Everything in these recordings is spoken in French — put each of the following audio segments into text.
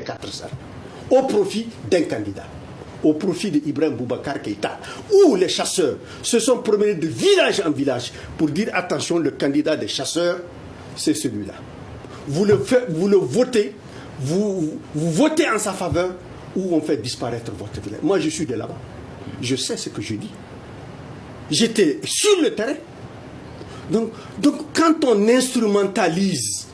4 sœurs, au profit d'un candidat, au profit d'Ibrahim Boubacar Keïta, où les chasseurs se sont promenés de village en village pour dire attention, le candidat des chasseurs, c'est celui-là. Vous le votez, vous votez en sa faveur, ou on fait disparaître votre village. Moi, je suis de là-bas. Je sais ce que je dis. J'étais sur le terrain. Donc, quand on instrumentalise,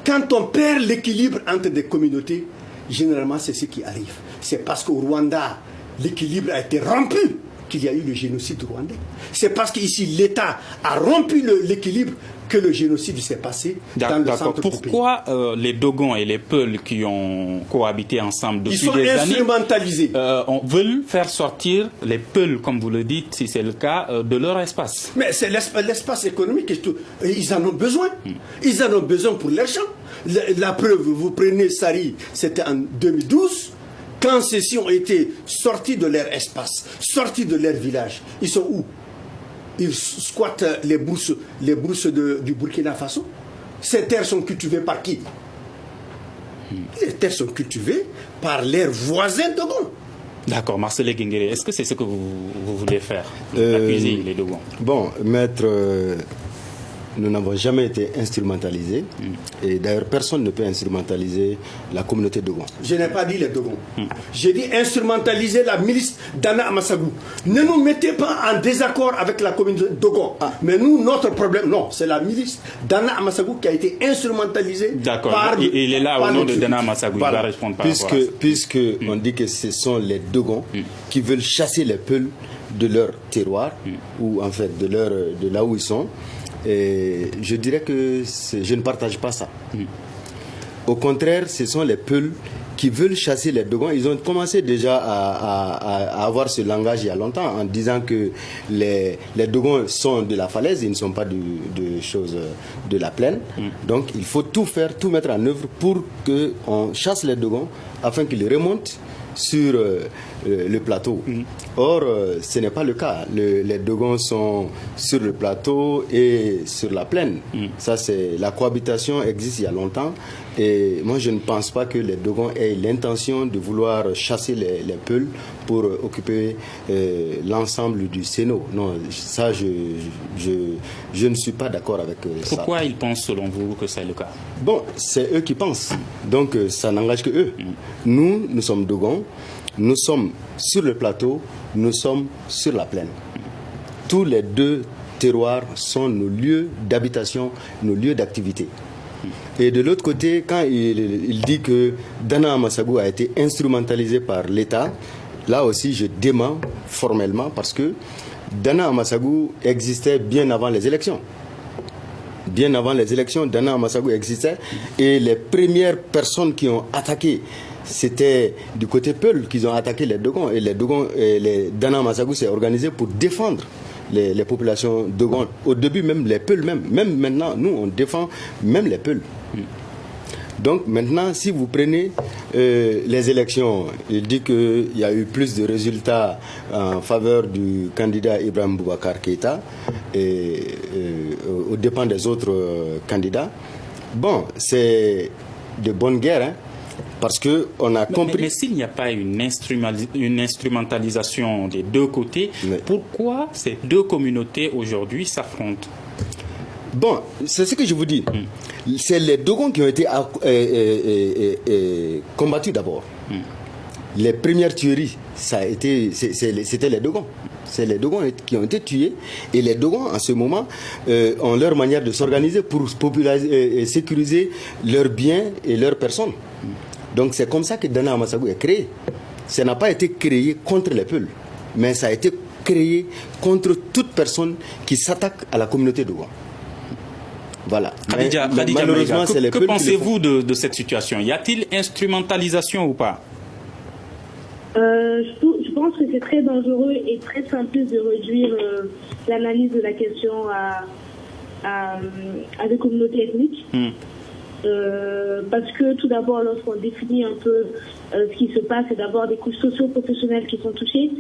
quand on perd l'équilibre entre des communautés, généralement, c'est ce qui arrive. C'est parce qu'au Rwanda, l'équilibre a été rompu qu'il y a eu le génocide rwandais. C'est parce qu'ici, l'État a rompu l'équilibre que le génocide s'est passé dans le centre du pays. Pourquoi les Dogons et les Peuls qui ont cohabité ensemble depuis des années... Ils sont instrumentalisés. Veulent faire sortir les Peuls, comme vous le dites, si c'est le cas, de leur espace. Mais c'est l'espace économique. Ils en ont besoin. Ils en ont besoin pour leur champ. La preuve, vous prenez Sari, c'était en 2012. Quand ceux-ci ont été sortis de leur espace, sortis de leur village, ils sont où? Ils squattent les bourses du Burkina Faso. Ces terres sont cultivées par qui? Les terres sont cultivées par leurs voisins Dogons. D'accord, Marcel Guinguéré, est-ce que c'est ce que vous voulez faire? Accuser les Dogons? Bon, maître, nous n'avons jamais été instrumentalisés. Et d'ailleurs, personne ne peut instrumentaliser la communauté Dogon. Je n'ai pas dit les Dogons. J'ai dit instrumentaliser la milice d'Anna Amassagou. Ne nous mettez pas en désaccord avec la communauté Dogon. Mais nous, notre problème, non, c'est la milice d'Anna Amassagou qui a été instrumentalisée. D'accord, il est là au nom de Dana Amassagou. Il va répondre par rapport à ça. Puisque on dit que ce sont les Dogons qui veulent chasser les Peuls de leur terroir, ou en fait de là où ils sont. Et je dirais que je ne partage pas ça. Au contraire, ce sont les Peuls qui veulent chasser les Dogons. Ils ont commencé déjà à avoir ce langage il y a longtemps en disant que les Dogons sont de la falaise, ils ne sont pas de la plaine. Donc il faut tout faire, tout mettre en œuvre pour qu'on chasse les Dogons afin qu'ils remontent sur le plateau. Or, ce n'est pas le cas. Les Dogons sont sur le plateau et sur la plaine. Ça, la cohabitation existe il y a longtemps. Et moi, je ne pense pas que les Dogons aient l'intention de vouloir chasser les Peuls pour occuper l'ensemble du Sénat. Non, ça, je ne suis pas d'accord avec ça. Pourquoi ils pensent, selon vous, que c'est le cas? Bon, c'est eux qui pensent. Donc, ça n'engage que eux. Nous sommes Dogons. Nous sommes sur le plateau, nous sommes sur la plaine. Tous les deux terroirs sont nos lieux d'habitation, nos lieux d'activité. Et de l'autre côté, quand il dit que Dana Amassagou a été instrumentalisé par l'État, là aussi je dément formellement parce que Dana Amassagou existait bien avant les élections. Bien avant les élections, Dana Amassagou existait et les premières personnes qui ont attaqué, c'était du côté Peul qu'ils ont attaqué les Dogons. Et les Dogons, Dana Amassagou s'est organisé pour défendre les populations Dogons. Au début, même les Peuls, même maintenant, nous, on défend même les Peuls. Donc maintenant, si vous prenez les élections, il dit qu'il y a eu plus de résultats en faveur du candidat Ibrahim Boubacar Keïta aux dépens des autres candidats. Bon, c'est de bonne guerre, hein. Parce qu'on a compris... Mais s'il n'y a pas une instrumentalisation des deux côtés, pourquoi ces deux communautés aujourd'hui s'affrontent? Bon, c'est ce que je vous dis. C'est les Dogons qui ont été combattus d'abord. Les premières tueries, c'était les Dogons. C'est les Dogons qui ont été tués. Et les Dogons, en ce moment, ont leur manière de s'organiser pour sécuriser leurs biens et leurs personnes. Donc c'est comme ça que Dana Amassagou est créé. Ça n'a pas été créé contre les Peuls, mais ça a été créé contre toute personne qui s'attaque à la communauté Dogon. Voilà. Malheureusement, c'est les Peuls. Que pensez-vous de cette situation? Y a-t-il instrumentalisation ou pas? Je pense que c'est très dangereux et très simple de réduire l'analyse de la question à des communautés ethniques. Parce que tout d'abord, lorsqu'on définit un peu ce qui se passe, c'est d'abord des couches socio-professionnelles qui sont touchées.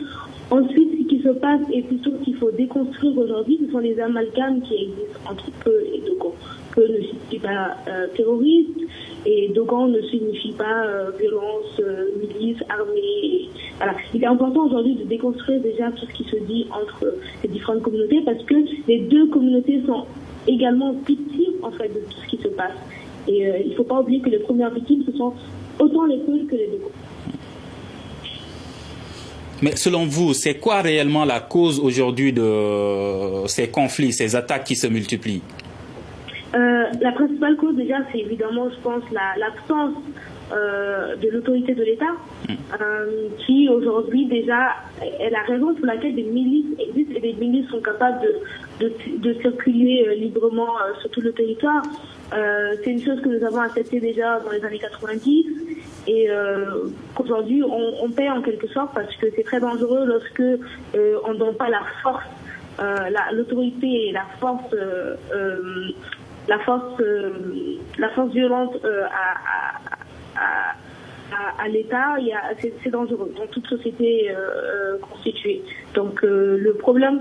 Ensuite, ce qui se passe et plutôt qu'il faut déconstruire aujourd'hui, ce sont les amalgames qui existent entre Peu et Dogon. Peu ne signifie pas terroriste, Et Dogon ne signifie pas violence, milice, armée. Voilà. Il est important aujourd'hui de déconstruire déjà tout ce qui se dit entre ces différentes communautés, parce que les deux communautés sont également victimes en fait de tout ce qui se passe. Et il ne faut pas oublier que les premières victimes, ce sont autant les Peuls que les Dogons. Mais selon vous, c'est quoi réellement la cause aujourd'hui de ces conflits, ces attaques qui se multiplient? La principale cause déjà, c'est évidemment, je pense, l'absence de l'autorité de l'État, qui aujourd'hui déjà est la raison pour laquelle des milices existent et des milices sont capables de circuler librement sur tout le territoire. C'est une chose que nous avons acceptée déjà dans les années 90 et qu'aujourd'hui on paie en quelque sorte, parce que c'est très dangereux lorsque on ne donne pas la force, l'autorité et la force violente à l'État. C'est dangereux dans toute société constituée. Donc le problème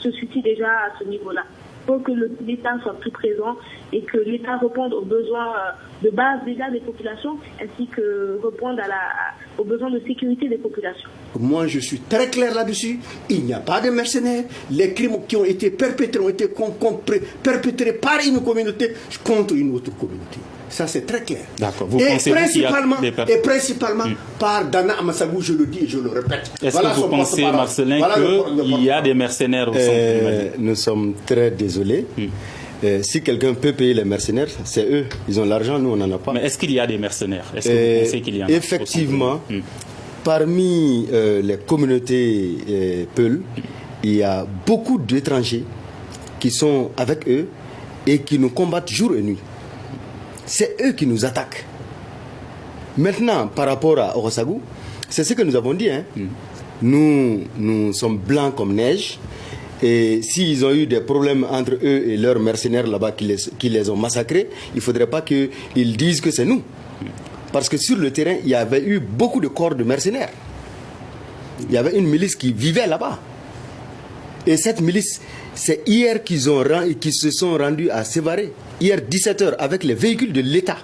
se situe déjà à ce niveau-là. Il faut que l'État soit plus présent et que l'État réponde aux besoins de base déjà des populations, ainsi que répondre aux besoins de sécurité des populations. Moi, je suis très clair là-dessus. Il n'y a pas de mercenaires. Les crimes qui ont été perpétrés ont été perpétrés par une communauté contre une autre communauté. Ça, c'est très clair. D'accord. Vous pensez et principalement par Dana Amasabou, je le dis et je le répète. Est-ce que vous pensez, Marcelin, qu'il y a des mercenaires au centre du Mali? Nous sommes très désolés. Si quelqu'un peut payer les mercenaires, c'est eux. Ils ont l'argent, nous, on n'en a pas. Mais est-ce qu'il y a des mercenaires? Est-ce que vous pensez qu'il y en a? Effectivement, parmi les communautés Peuls, il y a beaucoup d'étrangers qui sont avec eux et qui nous combattent jour et nuit. C'est eux qui nous attaquent. Maintenant, par rapport à Orosagou, c'est ce que nous avons dit. Nous sommes blancs comme neige. Et s'ils ont eu des problèmes entre eux et leurs mercenaires là-bas qui les ont massacrés, il ne faudrait pas qu'ils disent que c'est nous. Parce que sur le terrain, il y avait eu beaucoup de corps de mercenaires. Il y avait une milice qui vivait là-bas. Et cette milice, c'est hier qu'ils se sont rendus à Sévaré. Hier 17h avec les véhicules de l'État,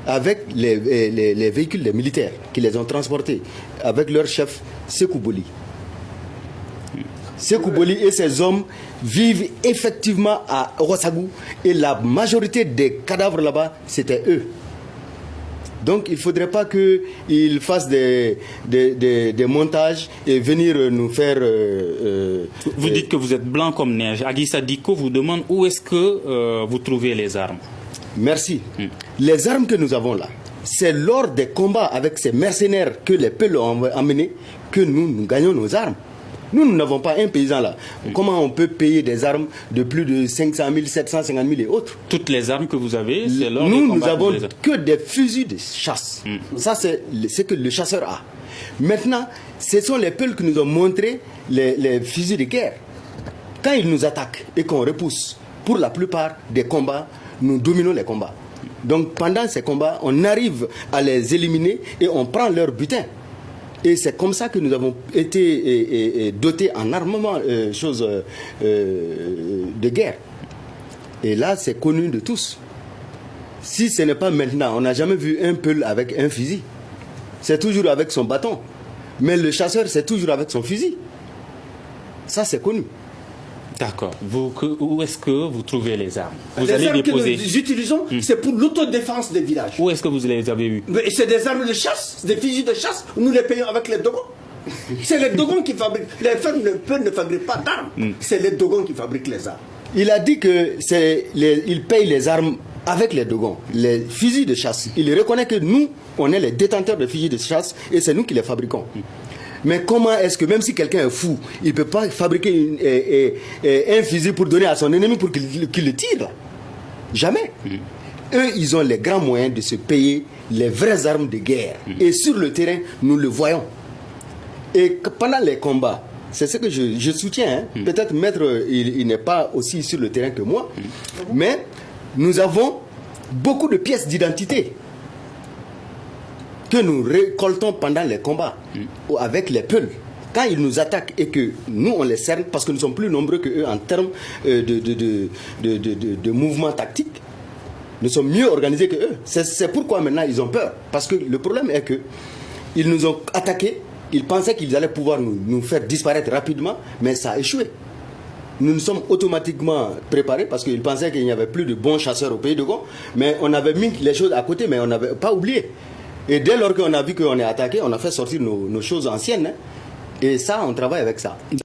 avec les véhicules des militaires qui les ont transportés, avec leur chef Sékou Boli. Sékou Boli et ses hommes vivent effectivement à Orosagou et la majorité des cadavres là-bas, c'était eux. Donc il ne faudrait pas qu'ils fassent des montages et venir nous faire... vous dites que vous êtes blanc comme neige. Aguissa Diko vous demande où est-ce que vous trouvez les armes. Merci. Les armes que nous avons là, c'est lors des combats avec ces mercenaires que les Peuls ont amenés que nous gagnons nos armes. Nous n'avons pas un paysan là. Comment on peut payer des armes de plus de 500 000, 750 000 et autres? Toutes les armes que vous avez, c'est lors des combats. Nous n'avons que des fusils de chasse. Ça, c'est ce que le chasseur a. Maintenant, ce sont les Peuls qui nous ont montré les fusils de guerre. Quand ils nous attaquent et qu'on repousse, pour la plupart des combats, nous dominons les combats. Donc pendant ces combats, on arrive à les éliminer et on prend leur butin. Et c'est comme ça que nous avons été dotés en armement, de guerre. Et là, c'est connu de tous. Si ce n'est pas maintenant, on n'a jamais vu un Peul avec un fusil. C'est toujours avec son bâton. Mais le chasseur, c'est toujours avec son fusil. Ça, c'est connu. D'accord. Où est-ce que vous trouvez les armes? Vous les allez armes déposer. que nous utilisons, c'est pour l'autodéfense des villages. Où est-ce que vous les avez eues? C'est des armes de chasse, des fusils de chasse. Nous les payons avec les Dogons. C'est les Dogons qui fabriquent. Les fermes ne fabriquent pas d'armes. C'est les Dogons qui fabriquent les armes. Il a dit qu'il paye les armes avec les Dogons, les fusils de chasse. Il reconnaît que nous, on est les détenteurs de fusils de chasse et c'est nous qui les fabriquons. Mais comment est-ce que même si quelqu'un est fou, il ne peut pas fabriquer un fusil pour donner à son ennemi pour qu'il le tire? Jamais. Eux, ils ont les grands moyens de se payer les vraies armes de guerre. Et sur le terrain, nous le voyons. Et pendant les combats, c'est ce que je soutiens. Peut-être Maître, il n'est pas aussi sur le terrain que moi. Mais nous avons beaucoup de pièces d'identité que nous récoltons pendant les combats avec les Peuls. Quand ils nous attaquent et que nous on les cerne parce que nous sommes plus nombreux qu'eux en termes de mouvement tactique, nous sommes mieux organisés que eux. C'est pourquoi maintenant ils ont peur. Parce que le problème est que ils nous ont attaqués, ils pensaient qu'ils allaient pouvoir nous faire disparaître rapidement, mais ça a échoué. Nous nous sommes automatiquement préparés parce qu'ils pensaient qu'il n'y avait plus de bons chasseurs au pays de Gond, mais on avait mis les choses à côté, mais on n'avait pas oublié. Et dès lors qu'on a vu qu'on est attaqué, on a fait sortir nos choses anciennes, hein, et ça, on travaille avec ça.